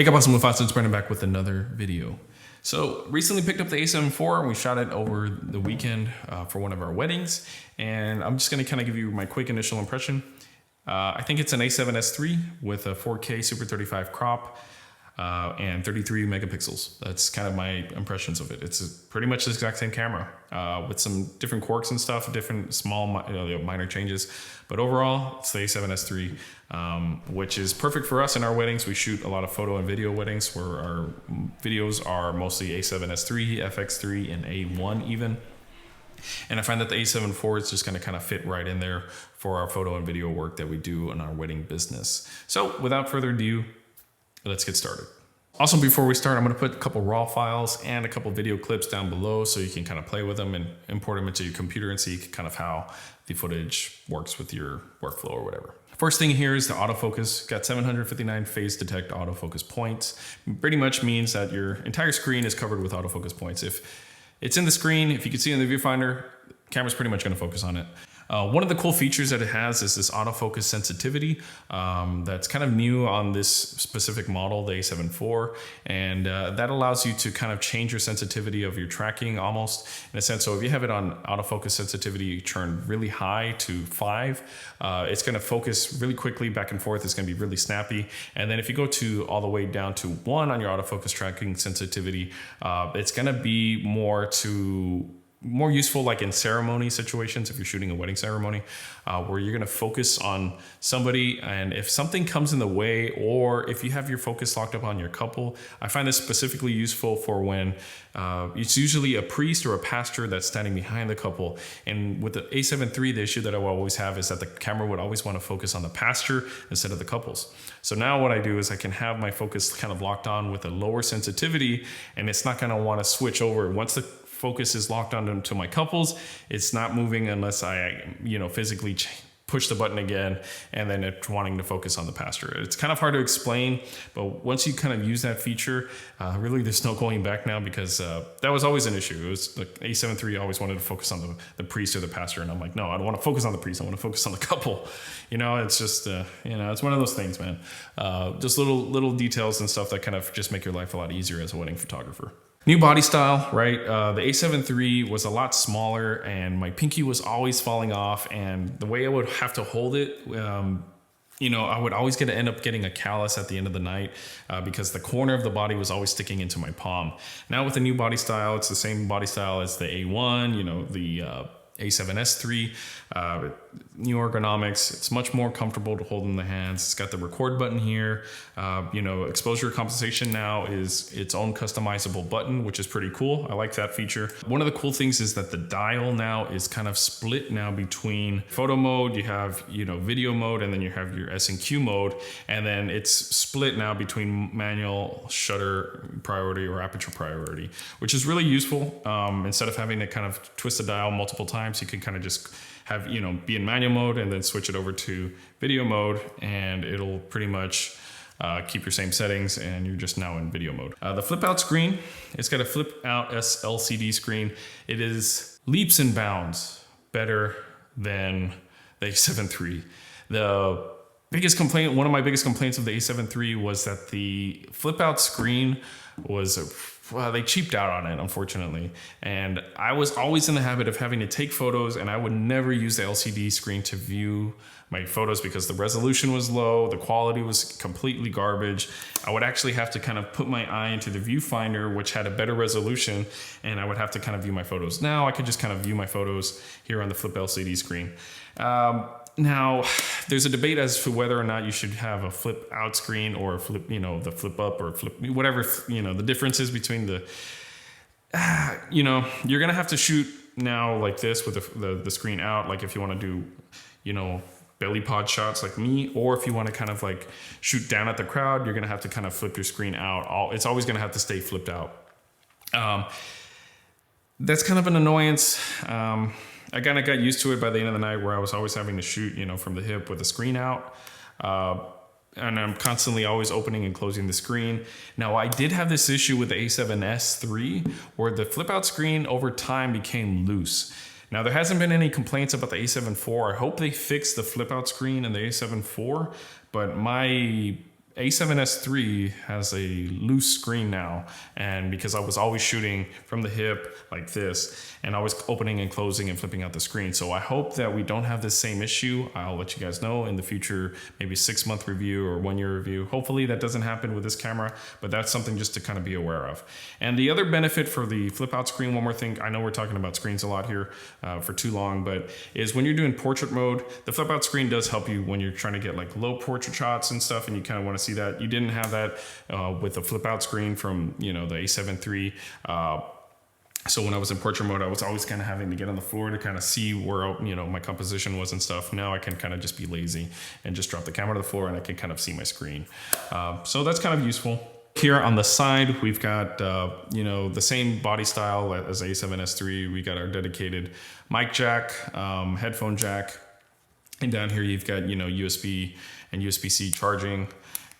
Hey guys, I'm Luts, it's Brandon back with another video. So recently picked up the A7 IV and we shot it over the weekend for one of our weddings. And I'm just gonna kind of give you my quick initial impression. I think it's an A7S III with a 4K Super 35 crop and 33 megapixels. That's kind of my impressions of it. It's pretty much the exact same camera with some different quirks and stuff, different small minor changes. But overall, it's the A7S III, which is perfect for us in our weddings. We shoot a lot of photo and video weddings where our videos are mostly A7S III, FX3, and A1 even. And I find that the A7 IV is just going to kind of fit right in there for our photo and video work that we do in our wedding business. So without further ado, let's get started. Also, before we start, I'm going to put a couple raw files and a couple video clips down below so you can kind of play with them and import them into your computer and see kind of how the footage works with your workflow or whatever. First thing here is the autofocus. Got 759 phase detect autofocus points. Pretty much means that your entire screen is covered with autofocus points. If it's in the screen, if you can see in the viewfinder, the camera's pretty much going to focus on it. One of the cool features that it has is this autofocus sensitivity that's kind of new on this specific model, the A7 IV, and that allows you to kind of change your sensitivity of your tracking almost in a sense. So if you have it on autofocus sensitivity turned really high to 5, it's going to focus really quickly back and forth. It's going to be really snappy. And then if you go to all the way down to 1 on your autofocus tracking sensitivity, it's going to be more useful like in ceremony situations, if you're shooting a wedding ceremony, where you're gonna focus on somebody, and if something comes in the way, or if you have your focus locked up on your couple, I find this specifically useful for when it's usually a priest or a pastor that's standing behind the couple. And with the A7 III, the issue that I will always have is that the camera would always want to focus on the pastor instead of the couples. So now what I do is I can have my focus kind of locked on with a lower sensitivity, and it's not gonna want to switch over. Once the focus is locked onto my couples, it's not moving unless I, physically push the button again, and then it's wanting to focus on the pastor. It's kind of hard to explain, but once you kind of use that feature, really there's no going back now, because that was always an issue. It was the A7 III always wanted to focus on the priest or the pastor, and I'm like, no, I don't want to focus on the priest. I want to focus on the couple. It's just, it's one of those things, man. Just little details and stuff that kind of just make your life a lot easier as a wedding photographer. New body style, right? The A7 III was a lot smaller, and my pinky was always falling off, and the way I would have to hold it, I would always end up getting a callus at the end of the night because the corner of the body was always sticking into my palm. Now with the new body style, it's the same body style as the A1, the A7S III, new ergonomics. It's much more comfortable to hold in the hands. It's got the record button here. Exposure compensation now is its own customizable button, which is pretty cool. I like that feature. One of the cool things is that the dial now is kind of split now between photo mode, you have, video mode, and then you have your S&Q mode. And then it's split now between manual, shutter priority, or aperture priority, which is really useful. Instead of having to kind of twist the dial multiple times, you can kind of just have, be in manual mode and then switch it over to video mode, and it'll pretty much keep your same settings, and you're just now in video mode. The flip out screen, it's got a flip out LCD screen. It is leaps and bounds better than the A7 III. The biggest complaint, one of my biggest complaints of the A7 III was that the flip out screen was they cheaped out on it, unfortunately. And I was always in the habit of having to take photos, and I would never use the LCD screen to view my photos because the resolution was low, the quality was completely garbage. I would actually have to kind of put my eye into the viewfinder, which had a better resolution, and I would have to kind of view my photos. Now I could just kind of view my photos here on the flip LCD screen. Now, there's a debate as to whether or not you should have a flip out screen or a flip, the flip up or flip, whatever, the differences between the, you're going to have to shoot now like this with the screen out. Like if you want to do, belly pod shots like me, or if you want to kind of like shoot down at the crowd, you're going to have to kind of flip your screen out. It's always going to have to stay flipped out. That's kind of an annoyance. I kind of got used to it by the end of the night, where I was always having to shoot, from the hip with the screen out. And I'm constantly always opening and closing the screen. Now, I did have this issue with the A7S III, where the flip out screen over time became loose. Now, there hasn't been any complaints about the A7 IV. I hope they fix the flip out screen in the A7 IV, but my A7S III has a loose screen now, and because I was always shooting from the hip like this, and I was opening and closing and flipping out the screen. So I hope that we don't have this same issue. I'll let you guys know in the future, maybe 6-month review or 1-year review. Hopefully that doesn't happen with this camera, but that's something just to kind of be aware of. And the other benefit for the flip out screen, one more thing, I know we're talking about screens a lot here for too long, but is when you're doing portrait mode, the flip out screen does help you when you're trying to get like low portrait shots and stuff, and you kind of want to see that. You didn't have that with the flip out screen from, you know, the A7 III. So when I was in portrait mode, I was always kind of having to get on the floor to kind of see where, you know, my composition was and stuff. Now I can kind of just be lazy and just drop the camera to the floor and I can kind of see my screen. So that's kind of useful. Here on the side, we've got, you know, the same body style as A7S III. We got our dedicated mic jack, headphone jack. And down here, you've got, you know, USB and USB-C charging.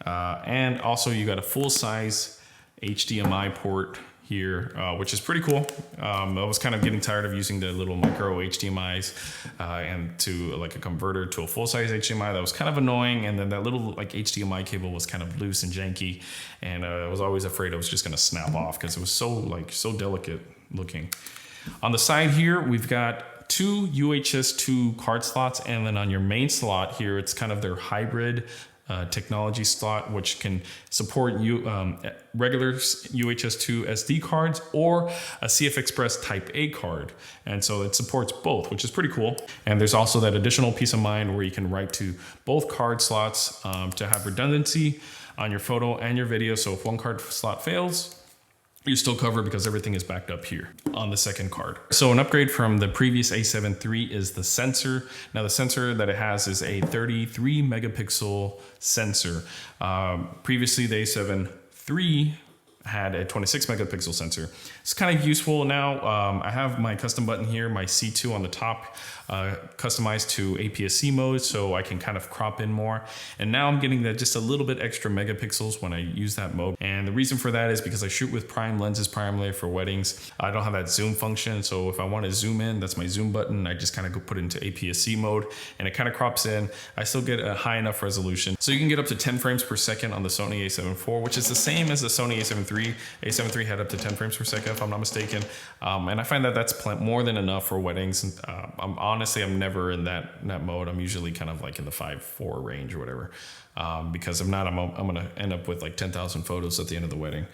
And also you got a full size HDMI port here, which is pretty cool. I was kind of getting tired of using the little micro HDMIs and to like a converter to a full-size HDMI. That was kind of annoying, and then that little like HDMI cable was kind of loose and janky, and I was always afraid it was just going to snap off because it was so delicate looking. On the side here, we've got 2 UHS 2 card slots, and then on your main slot here, it's kind of their hybrid technology slot, which can support regular UHS 2 SD cards or a CFExpress Type A card. And so it supports both, which is pretty cool. And there's also that additional peace of mind where you can write to both card slots to have redundancy on your photo and your video. So if one card slot fails, you're still covered because everything is backed up here on the second card. So an upgrade from the previous A7 III is the sensor. Now the sensor that it has is a 33 megapixel sensor. Previously the A7 III had a 26 megapixel sensor. It's kind of useful now. I have my custom button here, my C2 on the top, customized to APS-C mode, so I can kind of crop in more. And now I'm getting that just a little bit extra megapixels when I use that mode. And the reason for that is because I shoot with prime lenses primarily for weddings. I don't have that zoom function, so if I want to zoom in, that's my zoom button. I just kind of go put it into APS-C mode, and it kind of crops in. I still get a high enough resolution. So you can get up to 10 frames per second on the Sony A7 IV, which is the same as the Sony A7 III. A7 III had up to 10 frames per second, if I'm not mistaken. And I find that that's more than enough for weddings. Honestly, I'm never in that mode. I'm usually kind of like in the 5.4 range or whatever. Because if not, I'm gonna end up with like 10,000 photos at the end of the wedding.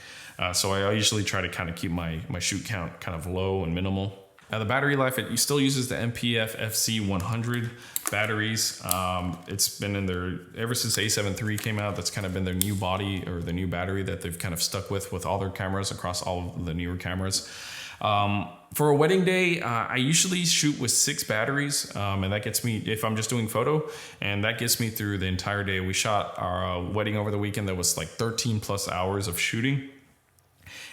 So I usually try to kind of keep my shoot count kind of low and minimal. Now the battery life, it still uses the MPF FC100 batteries. It's been in there ever since A7 III came out. That's kind of been their new body or the new battery that they've kind of stuck with all their cameras across all of the newer cameras. For a wedding day, I usually shoot with 6 batteries, and that gets me, if I'm just doing photo, and that gets me through the entire day. We shot our wedding over the weekend. That was like 13 plus hours of shooting.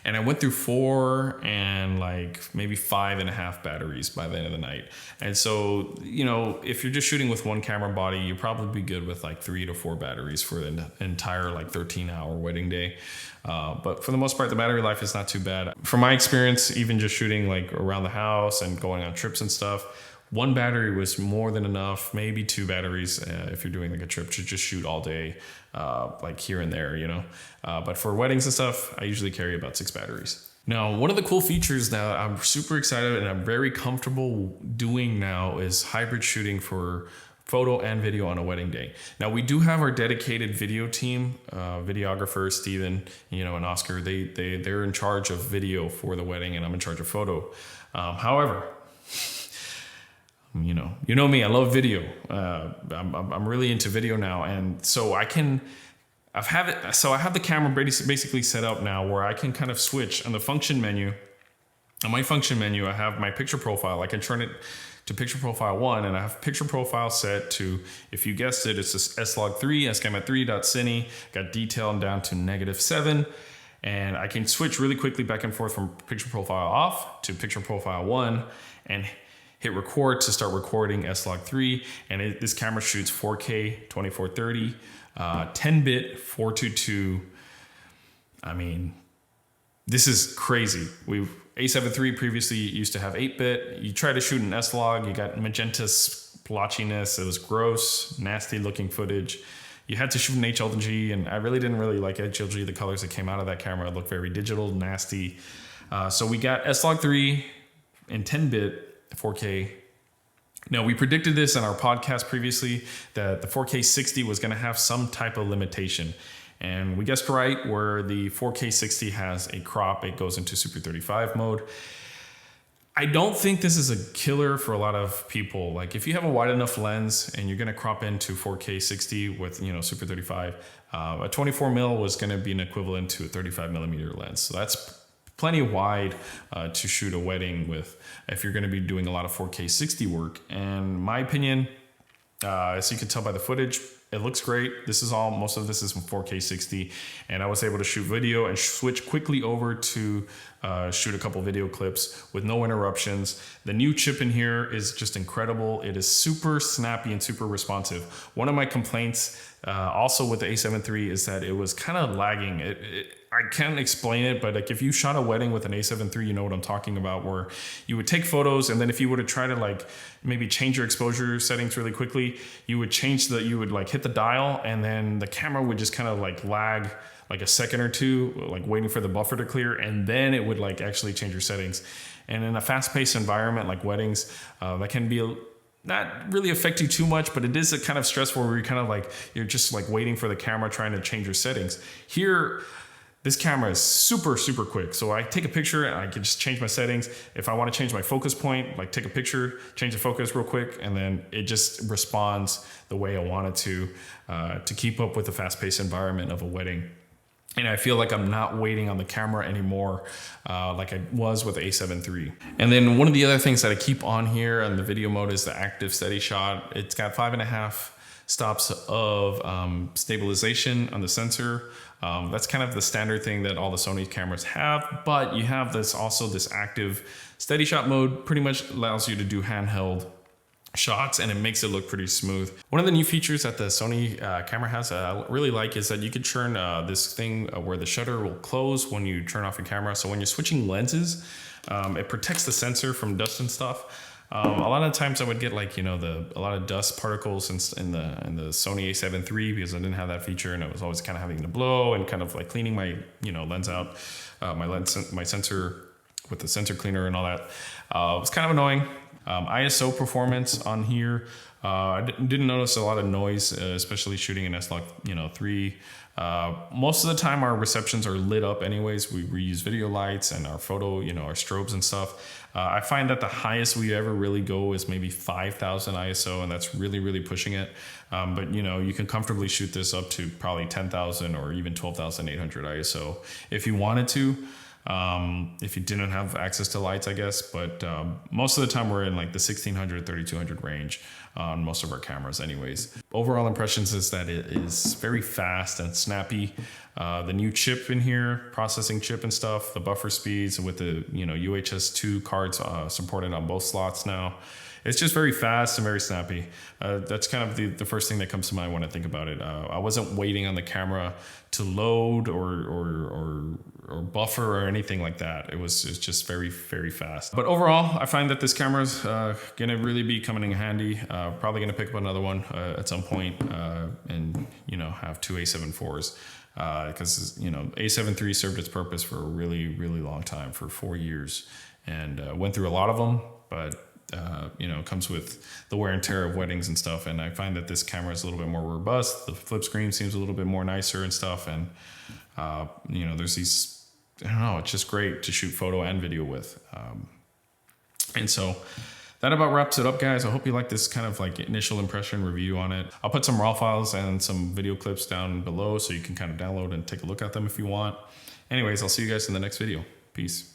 And I went through 4 and like maybe 5.5 batteries by the end of the night. And so, you know, if you're just shooting with one camera body, you'll probably be good with like 3 to 4 batteries for the entire like 13-hour wedding day. But for the most part, the battery life is not too bad. From my experience, even just shooting like around the house and going on trips and stuff, 1 battery was more than enough, maybe 2 batteries if you're doing like a trip to just shoot all day, like here and there, you know. But for weddings and stuff, I usually carry about 6 batteries. Now, one of the cool features that I'm super excited and I'm very comfortable doing now is hybrid shooting for photo and video on a wedding day. Now we do have our dedicated video team, videographer Steven, you know, and Oscar. They're in charge of video for the wedding, and I'm in charge of photo. However, you know me, I love video. I'm really into video now, and so I have the camera basically set up now where I can kind of switch on the function menu. On my function menu, I have my picture profile. I can turn it to picture profile 1, and I have picture profile set to, if you guessed it, it's this S-Log3, SCAMA3.cine, got detail down to -7. And I can switch really quickly back and forth from picture profile off to picture profile 1 and hit record to start recording S-Log3. And this camera shoots 4K 2430, 10-bit 422. I mean, this is crazy. A7 III previously used to have 8-bit. You try to shoot an S-Log, you got magenta splotchiness. It was gross, nasty looking footage. you had to shoot an HLG, and I really didn't like HLG. The colors that came out of that camera look very digital, nasty. So we got S-Log3 in 10-bit 4K. Now, we predicted this in our podcast previously that the 4K 60 was going to have some type of limitation. And we guessed right, where the 4K 60 has a crop, it goes into Super 35 mode. I don't think this is a killer for a lot of people. Like if you have a wide enough lens and you're going to crop into 4K 60 with, Super 35, a 24 mil was going to be an equivalent to a 35 millimeter lens. So that's plenty wide to shoot a wedding with if you're going to be doing a lot of 4K 60 work. And my opinion, as you can tell by the footage, it looks great. Most of this is from 4K 60, and I was able to shoot video and switch quickly over to shoot a couple video clips with no interruptions. The new chip in here is just incredible. It is super snappy and super responsive. One of my complaints also with the A7 III is that it was kind of lagging. I can't explain it, but like if you shot a wedding with an A7 III, you know what I'm talking about, where you would take photos, and then if you were to try to like maybe change your exposure settings really quickly, you would hit the dial, and then the camera would just kind of like lag like a second or two, like waiting for the buffer to clear, and then it would like actually change your settings. And in a fast-paced environment like weddings, that can be not really affect you too much, but it is a kind of stressful where you're just like waiting for the camera trying to change your settings. Here, this camera is super, super quick. So I take a picture and I can just change my settings. If I want to change my focus point, like take a picture, change the focus real quick, and then it just responds the way I want it to keep up with the fast-paced environment of a wedding. And I feel like I'm not waiting on the camera anymore like I was with the A7 III. And then one of the other things that I keep on here on the video mode is the active steady shot. It's got 5.5 stops of stabilization on the sensor. That's kind of the standard thing that all the Sony cameras have, but you have this active steady shot mode. Pretty much allows you to do handheld shots, and it makes it look pretty smooth. One of the new features that the Sony camera has I really like is that you can turn this thing where the shutter will close when you turn off your camera. So when you're switching lenses, it protects the sensor from dust and stuff. A lot of times I would get like, a lot of dust particles in the Sony A7 III because I didn't have that feature, and I was always kind of having to blow and kind of like cleaning my, lens out, my sensor with the sensor cleaner and all that. It was kind of annoying. ISO performance on here, I didn't notice a lot of noise, especially shooting in S-Log3. Most of the time our receptions are lit up anyways. We reuse video lights and our photo, our strobes and stuff. I find that the highest we ever really go is maybe 5,000 ISO, and that's really, really pushing it. But you can comfortably shoot this up to probably 10,000 or even 12,800 ISO if you wanted to. If you didn't have access to lights, I guess, but most of the time we're in like the 1600, 3200 range on most of our cameras anyways. Overall impressions is that it is very fast and snappy. The new chip in here, processing chip and stuff, the buffer speeds with the UHS-2 cards supported on both slots now. It's just very fast and very snappy. That's kind of the first thing that comes to mind when I think about it. I wasn't waiting on the camera to load or buffer or anything like that. It's just very, very fast. But overall, I find that this camera is gonna really be coming in handy. Probably gonna pick up another one at some point and have two A7 IVs. Because A7 III served its purpose for a really, really long time, for 4 years, and went through a lot of them, but it comes with the wear and tear of weddings and stuff. And I find that this camera is a little bit more robust. The flip screen seems a little bit more nicer and stuff. And, there's these, I don't know, it's just great to shoot photo and video with. And so that about wraps it up, guys. I hope you like this kind of like initial impression review on it. I'll put some raw files and some video clips down below so you can kind of download and take a look at them if you want. Anyways, I'll see you guys in the next video. Peace.